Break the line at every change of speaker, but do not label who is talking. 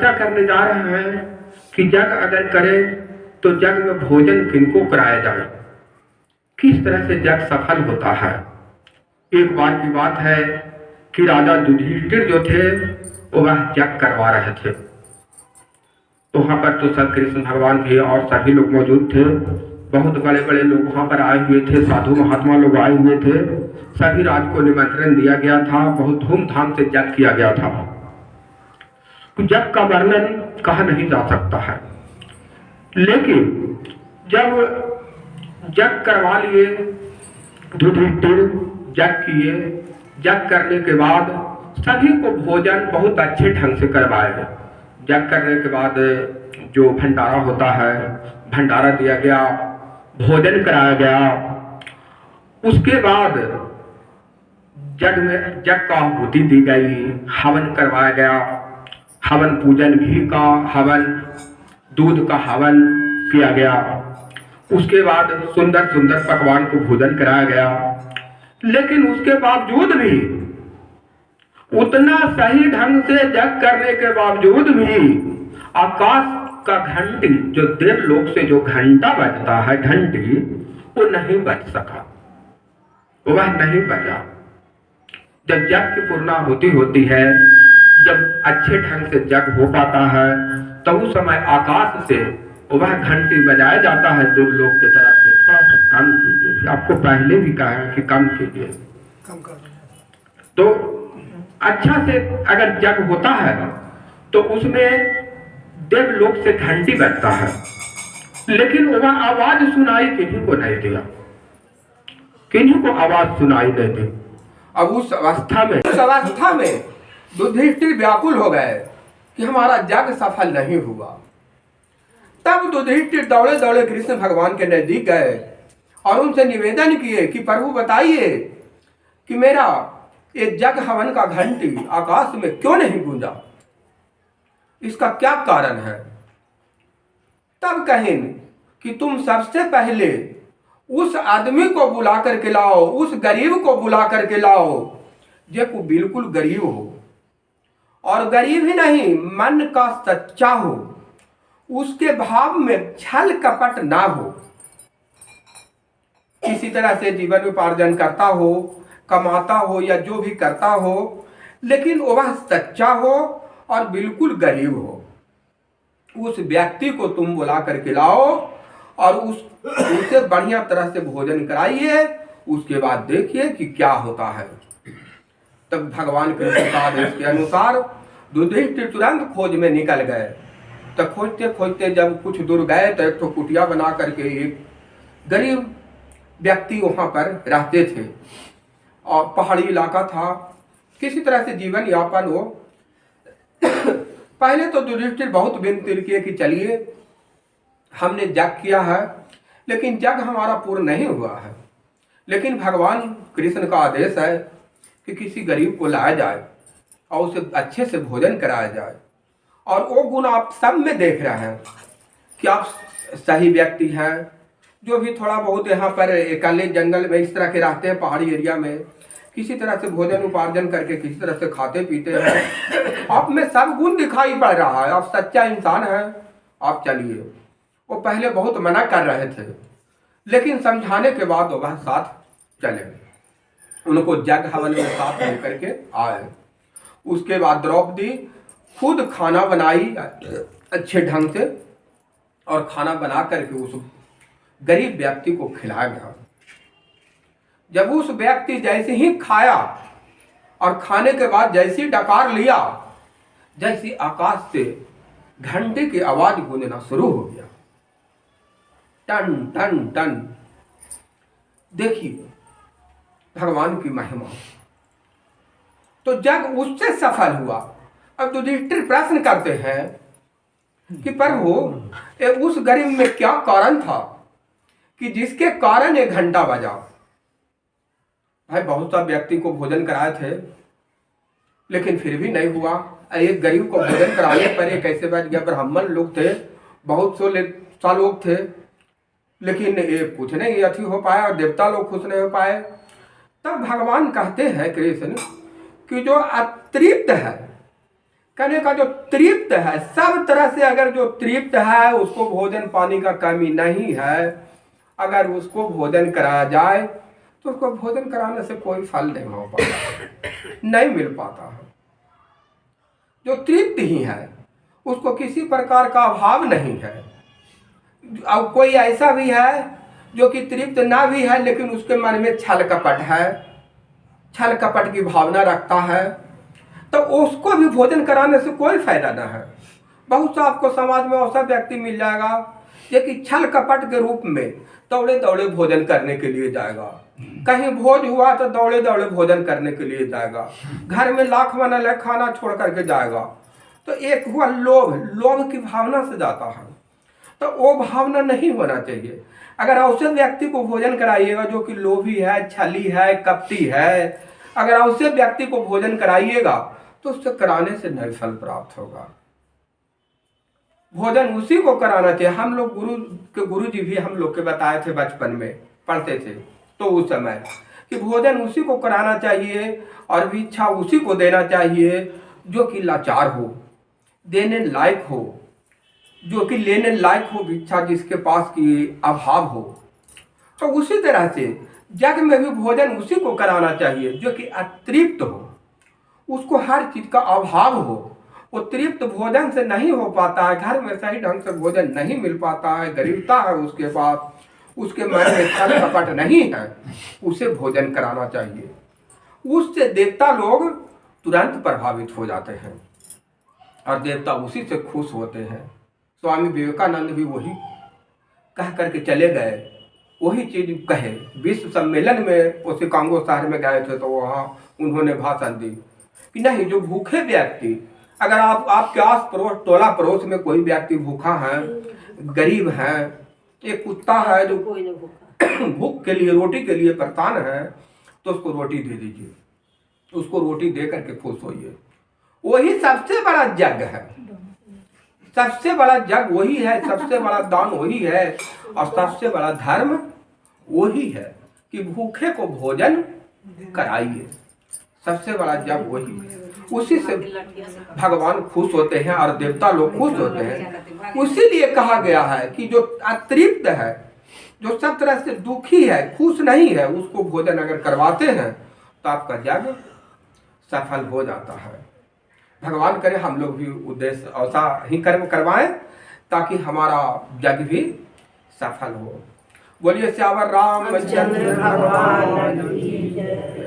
चर्चा करने जा रहे हैं कि जग अगर करे तो जग में भोजन किनको कराया जाए, किस तरह से जग सफल होता है। एक बार की बात है कि राजा युधिष्ठिर जो थे वह जग करवा रहे थे। तो वहां पर तो सब कृष्ण भगवान भी और सभी लोग मौजूद थे। बहुत बड़े बड़े लोग वहां पर आए हुए थे, साधु महात्मा लोग आए हुए थे। सभी राज को निमंत्रण दिया गया था, बहुत धूमधाम से जग किया गया था। जग का वर्णन कहा नहीं जा सकता है, लेकिन जब जग करवा लिए युधिष्ठिर, जग किए, जग करने के बाद सभी को भोजन बहुत अच्छे ढंग से करवाए। जग करने के बाद जो भंडारा होता है, भंडारा दिया गया, भोजन कराया गया। उसके बाद जग में जग का आहुति दी गई, हवन करवाया गया। हवन पूजन, घी का हवन, दूध का हवन किया गया। उसके बाद सुंदर सुंदर पकवान को भोजन कराया गया। लेकिन उसके बावजूद भी, उतना सही ढंग से जग करने के बावजूद भी आकाश का घंटी, जो देवलोक से जो घंटा बजता है, घंटी, वो नहीं बज सका, वह नहीं बजा। जब जग की पूर्णाहुति होती है, जब अच्छे ढंग से जग हो पाता है, तो उस समय आकाश से वह घंटी बजाया जाता है देवलोक की तरफ से। थोड़ा सा कम कीजिए, आपको पहले भी कहा है कि कम कीजिए, कम कर। तो अच्छा से अगर जग होता है तो उसमें देवलोक से घंटी बजता है, लेकिन वह आवाज सुनाई किन्हीं को नहीं दिया, किन्हीं को आवाज सुनाई नहीं दी। अब उस अवस्था में युधिष्ठिर व्याकुल हो गए कि हमारा जग सफल नहीं हुआ। तब युधिष्ठिर दौड़े दौड़े कृष्ण भगवान के नजदीक गए और उनसे निवेदन किए कि प्रभु बताइए कि मेरा ये जग हवन का घंटी आकाश में क्यों नहीं गूंजा, इसका क्या कारण है। तब कहें कि तुम सबसे पहले उस आदमी को बुला करके लाओ, उस गरीब को बुला करके लाओ जो बिल्कुल गरीब हो, और गरीब ही नहीं, मन का सच्चा हो, उसके भाव में छल कपट ना हो, किसी तरह से जीवन उपार्जन करता हो, कमाता हो या जो भी करता हो, लेकिन वह सच्चा हो और बिल्कुल गरीब हो। उस व्यक्ति को तुम बुला करके लाओ और उसे बढ़िया तरह से भोजन कराइए, उसके बाद देखिए कि क्या होता है। तब भगवान कृष्ण का आदेश के अनुसार युधिष्ठिर तुरंत खोज में निकल गए। तो खोजते खोजते जब कुछ दूर गए तो एक तो कुटिया बना करके एक गरीब व्यक्ति वहां पर रहते थे, और पहाड़ी इलाका था, किसी तरह से जीवन यापन हो। पहले तो युधिष्ठिर बहुत विनती किए कि चलिए हमने जग किया है, लेकिन जग हमारा पूर्ण नहीं हुआ है, लेकिन भगवान कृष्ण का आदेश है कि किसी गरीब को लाया जाए और उसे अच्छे से भोजन कराया जाए। और वो गुण आप सब में देख रहे हैं कि आप सही व्यक्ति हैं, जो भी थोड़ा बहुत यहाँ पर अकेले जंगल में इस तरह के रहते हैं, पहाड़ी एरिया में, किसी तरह से भोजन उपार्जन करके किसी तरह से खाते पीते हैं। आप में सब गुण दिखाई पड़ रहा है, आप सच्चा इंसान हैं, आप चलिए। वो पहले बहुत मना कर रहे थे, लेकिन समझाने के बाद वह साथ चले, उनको जग हवन में साथ लेकर के आए। उसके बाद द्रौपदी खुद खाना बनाई अच्छे ढंग से, और खाना बना करके उस गरीब व्यक्ति को खिलाया गया। जब उस व्यक्ति जैसे ही खाया और खाने के बाद जैसी डकार लिया, जैसी आकाश से घंटे की आवाज गूंजना शुरू हो गया, टन टन टन। देखिए भगवान की महिमा। तो जग उससे सफल हुआ। अब युधिष्ठिर प्रश्न करते हैं कि प्रभु उस गरीब में क्या कारण था कि जिसके कारण एक घंटा बजा। भाई बहुत सा व्यक्ति को भोजन कराए थे, लेकिन फिर भी नहीं हुआ। एक गरीब को भोजन कराने पर एक कैसे बच गया। ब्राह्मण लोग थे, बहुत सा लोग थे, लेकिन ये कुछ नहीं अथी हो पाया, और देवता लोग खुश नहीं हो पाए। तब भगवान कहते हैं कृष्ण कि जो अतृप्त है, कहने का जो तृप्त है, सब तरह से अगर जो तृप्त है, उसको भोजन पानी का कमी नहीं है, अगर उसको भोजन कराया जाए तो उसको भोजन कराने से कोई फल नहीं हो पाता, नहीं मिल पाता है। जो तृप्त ही है उसको किसी प्रकार का अभाव नहीं है। अब कोई ऐसा भी है जो कि तृप्त ना भी है लेकिन उसके मन में छल कपट है, छल कपट की भावना रखता है, तो उसको भी भोजन कराने से कोई फायदा ना है। बहुत सा आपको समाज में ऐसा व्यक्ति मिल जाएगा जो कि छल कपट के रूप में दौड़े दौड़े भोजन करने के लिए जाएगा, कहीं भोज हुआ तो दौड़े दौड़े भोजन करने के लिए जाएगा, घर में लाख बनल है खाना छोड़ करके जाएगा। तो एक हुआ लोभ, लोभ की भावना से जाता है, तो वो भावना नहीं होना चाहिए। अगर ऐसे व्यक्ति को भोजन कराइएगा जो कि लोभी है, छली है, कपटी है, अगर ऐसे व्यक्ति को भोजन कराइएगा तो उससे कराने से नहीं फल प्राप्त होगा। भोजन उसी को कराना चाहिए। हम लोग गुरु जी भी हम लोग के बताए थे, बचपन में पढ़ते थे तो उस समय कि भोजन उसी को कराना चाहिए और भिक्षा उसी को देना चाहिए जो कि लाचार हो, देने लायक हो, जो कि लेने लायक हो, भिक्षा जिसके पास की अभाव हो। तो उसी तरह से जग में भी भोजन उसी को कराना चाहिए जो कि अतृप्त हो, उसको हर चीज का अभाव हो। वो तृप्त भोजन से नहीं हो पाता है, घर में सही ढंग से भोजन नहीं मिल पाता है, गरीबता है उसके पास, उसके मन में छल कपट नहीं है, उसे भोजन कराना चाहिए। उससे देवता लोग तुरंत प्रभावित हो जाते हैं और देवता उसी से खुश होते हैं। स्वामी विवेकानंद भी वही कह करके चले गए, वही चीज कहे। विश्व सम्मेलन में वो शिकागो शहर में गए थे तो वहाँ उन्होंने भाषण दी कि नहीं, जो भूखे व्यक्ति, अगर आपके आस पड़ोस टोला पड़ोस में कोई व्यक्ति भूखा है, गरीब है, एक कुत्ता है जो भूख के लिए, रोटी के लिए परेशान है, तो उसको रोटी दे दीजिए, उसको रोटी दे करके खुश होइए। वही सबसे बड़ा जग है, सबसे बड़ा जग वही है, सबसे बड़ा दान वही है और सबसे बड़ा धर्म वही है कि भूखे को भोजन कराइए। सबसे बड़ा जग वही है, उसी से भगवान खुश होते हैं और देवता लोग खुश होते हैं। उसीलिए कहा गया है कि जो अतृप्त है, जो सब तरह से दुखी है, खुश नहीं है, उसको भोजन अगर करवाते हैं तो आपका जग सफल हो जाता है। भगवान करे हम लोग भी उद्देश्य ऐसा ही कर्म करवाएं ताकि हमारा जग भी सफल हो। बोलिए श्यावर रामचंद्र भगवान की जय।